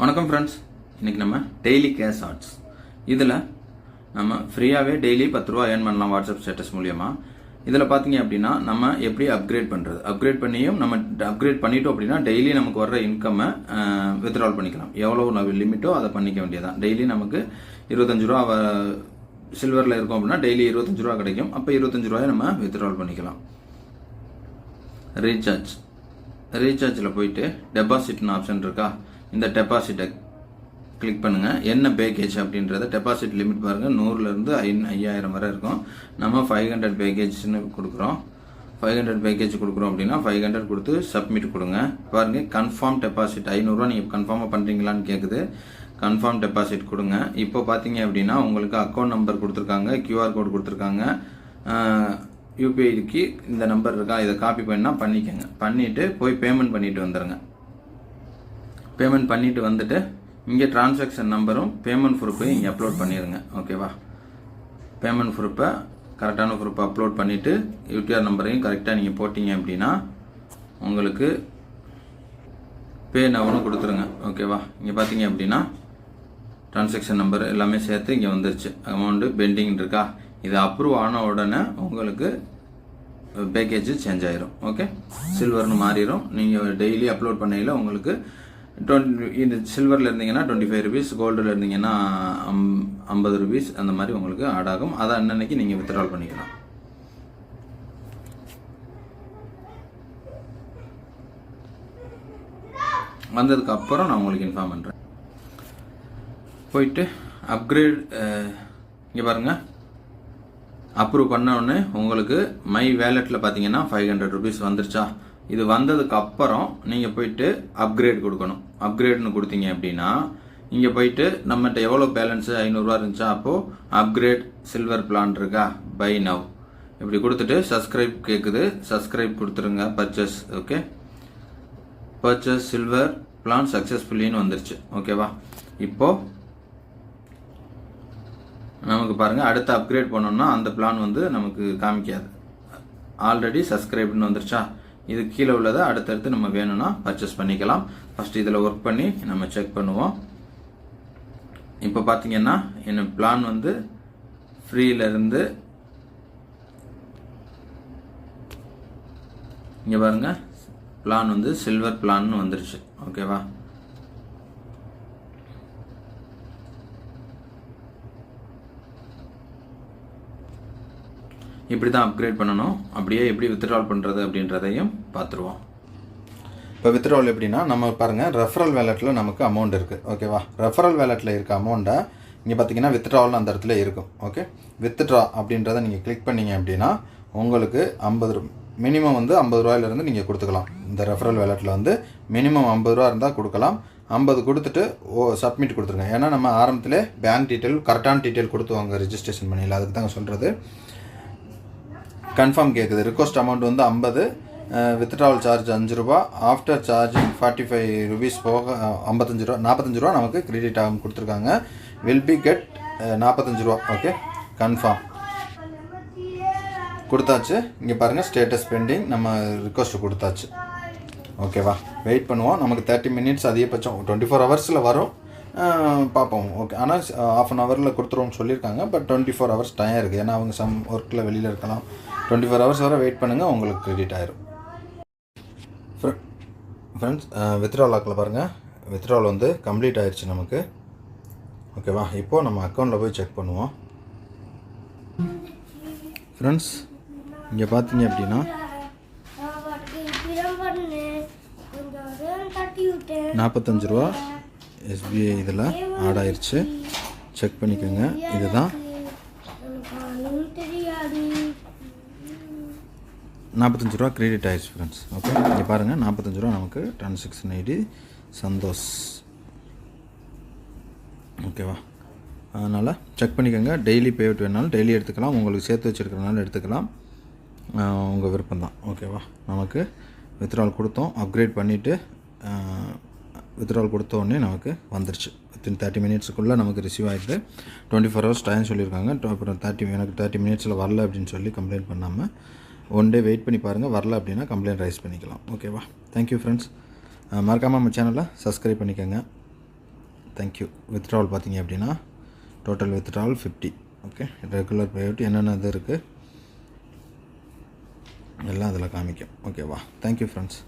வணக்கம் ஃப்ரெண்ட்ஸ். இன்றைக்கி நம்ம டெய்லி கேஷ் ஆர்ட்ஸ் இதில் நம்ம ஃப்ரீயாகவே டெய்லி 10 ரூபா ஏர்ன் பண்ணலாம் வாட்ஸ்அப் ஸ்டேட்டஸ் மூலியமாக. இதில் பார்த்தீங்க அப்படின்னா நம்ம எப்படி அப்கிரேட் பண்ணுறது, அப்கிரேட் பண்ணியும் நம்ம அப்கிரேட் பண்ணிட்டோம் அப்படின்னா டெய்லி நமக்கு வர்ற இன்கம்மை வித்ட்ரால் பண்ணிக்கலாம். எவ்வளோ லிமிட்டோ அதை பண்ணிக்க வேண்டியதான். டெய்லி நமக்கு 25 ரூபா சில்வரில் இருக்கும் அப்படின்னா டெய்லி 25 ரூபா கிடைக்கும். அப்போ 25 ரூபாயை நம்ம வித்ட்ரால் பண்ணிக்கலாம். ரீசார்ஜில் போயிட்டு டெபாசிட்னு ஆப்ஷன் இருக்கா, இந்த டெபாசிட்டை கிளிக் பண்ணுங்கள். என்ன பேக்கேஜ் அப்படின்றத டெபாசிட் லிமிட் பாருங்கள், 100லேருந்து 5000 வரை இருக்கும். நம்ம 500 பேக்கேஜ்னு கொடுக்குறோம். 500 பேக்கேஜ் கொடுக்குறோம் அப்படின்னா 500 கொடுத்து சப்மிட் கொடுங்க. பாருங்கள், கன்ஃபார்ம் டெபாசிட் 500 ரூபா நீங்கள் கன்ஃபார்மாக பண்ணுறீங்களான்னு கேட்குது. கன்ஃபார்ம் டெபாசிட் கொடுங்க. இப்போ பார்த்தீங்க அப்படின்னா உங்களுக்கு அக்கௌண்ட் நம்பர் கொடுத்துருக்காங்க, கியூஆர் கோட் கொடுத்துருக்காங்க. யூபிஐக்கு இந்த நம்பர் இருக்கா, இதை காப்பி பண்ணால் பண்ணிக்கோங்க. பண்ணிவிட்டு போய் பேமெண்ட் பண்ணிவிட்டு வந்துடுங்க. பேமெண்ட் பண்ணிவிட்டு வந்துட்டு இங்கே டிரான்சாக்ஷன் நம்பரும் பேமெண்ட் ப்ரூஃபையும் இங்கே அப்லோட் பண்ணிடுங்க. ஓகேவா, பேமெண்ட் ப்ரூஃபை கரெக்டான ப்ரூஃபை அப்லோட் பண்ணிவிட்டு யூடிஆர் நம்பரையும் கரெக்டாக நீங்கள் போட்டிங்க அப்படின்னா உங்களுக்கு பே நவனும் கொடுத்துருங்க. ஓகேவா, இங்கே பார்த்தீங்க அப்படின்னா டிரான்சாக்ஷன் நம்பர் எல்லாமே சேர்த்து இங்கே வந்துருச்சு. அமௌண்ட்டு பெண்டிங் இருக்கா, இது அப்ரூவ் ஆன உடனே உங்களுக்கு பேக்கேஜ் சேஞ்ச் ஆயிரும். ஓகே, சில்வர்னு மாறிடும். நீங்கள் டெய்லி அப்லோட் பண்ணையில் உங்களுக்கு இந்த சில்வரில் இருந்தீங்கன்னா 25 ருபீஸ், கோல்டில் இருந்தீங்கன்னா 50 ருபீஸ் அந்த மாதிரி உங்களுக்கு ஆட் ஆகும். அதை அன்னன்னைக்கு நீங்கள் வித்ட்ரால் பண்ணிக்கலாம். வந்ததுக்கு அப்புறம் நான் உங்களுக்கு இன்ஃபார்ம் பண்ணுறேன். போயிட்டு அப்கிரேட் இங்கே பாருங்கள், அப்ரூவ் பண்ண உடனே உங்களுக்கு மை வேலெட்டில் பார்த்தீங்கன்னா 500 ருபீஸ் வந்துருச்சா. இது வந்ததுக்கு அப்புறம் நீங்கள் போயிட்டு அப்கிரேட் கொடுக்கணும். அப்கிரேட்னு கொடுத்தீங்க அப்படின்னா இங்கே போயிட்டு நம்மகிட்ட எவ்வளோ பேலன்ஸு 500 ரூபா இருந்துச்சா, அப்போது அப்கிரேட் சில்வர் பிளான் இருக்கா, பை நவ் இப்படி கொடுத்துட்டு சப்ஸ்கிரைப் கேட்குது, சப்ஸ்கிரைப் கொடுத்துருங்க. Purchase, okay, purchase silver plan சக்ஸஸ்ஃபுல்லின்னு வந்துருச்சு. ஓகேவா, இப்போது நமக்கு பாருங்கள், அடுத்து அப்கிரேட் பண்ணோம்னா அந்த பிளான் வந்து நமக்கு காமிக்காது. ஆல்ரெடி சப்ஸ்கிரைப்னு வந்துருச்சா. இது கீழே உள்ளதை அடுத்தடுத்து நம்ம வேணும்னா பர்ச்சேஸ் பண்ணிக்கலாம். ஃபர்ஸ்ட் இதில் ஒர்க் பண்ணி நம்ம செக் பண்ணுவோம். இப்போ பார்த்தீங்கன்னா என்ன பிளான் வந்து ஃப்ரீலேருந்து இங்கே பாருங்கள், பிளான் வந்து சில்வர் பிளான்னு வந்துருச்சு. ஓகேவா, இப்படி தான் அப்கிரேட் பண்ணணும். அப்படியே எப்படி வித்ட்ரால் பண்ணுறது அப்படின்றதையும் பார்த்துருவோம். இப்போ வித்ட்ரால் எப்படின்னா நம்ம பாருங்கள், ரெஃபரல் வேலெட்டில் நமக்கு அமௌண்ட் இருக்குது. ஓகேவா, ரெஃபரல் வேலெட்டில் இருக்க அமௌண்ட்டை இங்கே பார்த்தீங்கன்னா வித்ட்ரால்னு அந்த இடத்துல இருக்கும். ஓகே, வித்ட்ரா அப்படின்றத நீங்கள் கிளிக் பண்ணிங்க அப்படின்னா உங்களுக்கு 50 மினிமம் வந்து 50 ரூபாயிலிருந்து நீங்கள் கொடுத்துக்கலாம். இந்த ரெஃபரல் வேலெட்டில் வந்து மினிமம் 50 ரூபா இருந்தால் கொடுக்கலாம். 50 கொடுத்துட்டு சப்மிட் கொடுத்துருங்க. ஏன்னா நம்ம ஆரம்பத்திலே பேங்க் டீட்டெயில் கரெக்டான டீட்டெயில் கொடுத்துவாங்க ரெஜிஸ்ட்ரேஷன் பண்ணியில். அதுக்கு தாங்க சொல்கிறது. கன்ஃபார்ம் கேட்குது. ரிக்வஸ்ட் அமௌண்ட் வந்து 50, வித்ட்ராவல் சார்ஜ் 5 ரூபா, ஆஃப்டர் சார்ஜிங் 45 ருபீஸ் போக 55 ரூபா, 45 ரூபா நமக்கு கிரெடிட் ஆகும் கொடுத்துருக்காங்க. வில் பி கெட் 45 ரூபா. ஓகே, கன்ஃபார்ம் கொடுத்தாச்சு. இங்கே பாருங்கள், ஸ்டேட்டஸ் பெண்டிங், நம்ம ரிக்வஸ்ட் கொடுத்தாச்சு. ஓகேவா, வெயிட் பண்ணுவோம். நமக்கு 30 மினிட்ஸ் அதிகபட்சம் 24 ஹவர்ஸில் வரும். பார்ப்போம். ஓகே, ஆனால் ½ அன் ஹவரில் கொடுத்துருவோம்னு சொல்லியிருக்காங்க. பட் 24 ஹவர்ஸ் டைம் இருக்குது. ஏன்னா அவங்க சம் ஒர்க்கில் வெளியில் இருக்கலாம். 24 ஹவர்ஸ் வரை வெயிட் பண்ணுங்கள், உங்களுக்கு கிரெடிட் ஆயிரும். ஃப்ரெண்ட்ஸ், வித்ட்ரால் ஆக்கில் பாருங்கள், வித்ட்ரால் வந்து கம்ப்ளீட் ஆயிடுச்சு நமக்கு. ஓகேவா, இப்போது நம்ம அக்கௌண்ட்டில் போய் செக் பண்ணுவோம். ஃப்ரெண்ட்ஸ், இங்கே பார்த்தீங்க அப்படின்னா 45 ரூபா எஸ்பிஐ இதில் ஆட் ஆயிடுச்சு. செக் பண்ணிக்கோங்க. இதுதான் 45 ரூபா கிரெடிட் ஆயிடுச்சு ஃப்ரெண்ட்ஸ். ஓகே, இங்கே பாருங்கள், 45 ரூபா நமக்கு டிரான்சாக்ஷன் ஐடி சந்தோஷ். ஓகேவா, அதனால் செக் பண்ணிக்கோங்க. டெய்லி பேமெண்ட் வேணாலும் டெய்லி எடுத்துக்கலாம், உங்களுக்கு சேர்த்து வச்சுருக்கிறனால எடுத்துக்கலாம், உங்கள் விருப்பம் தான். ஓகேவா, நமக்கு வித்ட்ரால் கொடுத்தோம், அப்கிரேட் பண்ணிவிட்டு வித்ட்ரால் கொடுத்த உடனே நமக்கு வந்துருச்சு. வித்தின் 30 மினிட்ஸுக்குள்ளே நமக்கு ரிசீவ் ஆகிடுது. 24 ஹவர்ஸ் டைம் சொல்லியிருக்காங்க. அப்புறம் எனக்கு 30 மினிட்ஸில் வரல அப்படின்னு சொல்லி கம்ப்ளைண்ட் பண்ணாமல் ஒன் டே வெயிட் பண்ணி பாருங்கள். வரல அப்படின்னா கம்ப்ளைண்ட் ரைஸ் பண்ணிக்கலாம். ஓகேவா, தேங்க்யூ ஃப்ரெண்ட்ஸ். மறக்காமல் நம்ம சேனலை சப்ஸ்கிரைப் பண்ணிக்கோங்க. தேங்க்யூ. வித்ட்ராவல் பார்த்தீங்க அப்படின்னா total withdrawal 50. Okay, regular pay out என்னென்ன இது இருக்குது எல்லாம் அதில் காமிக்கும். ஓகேவா? Thank you friends.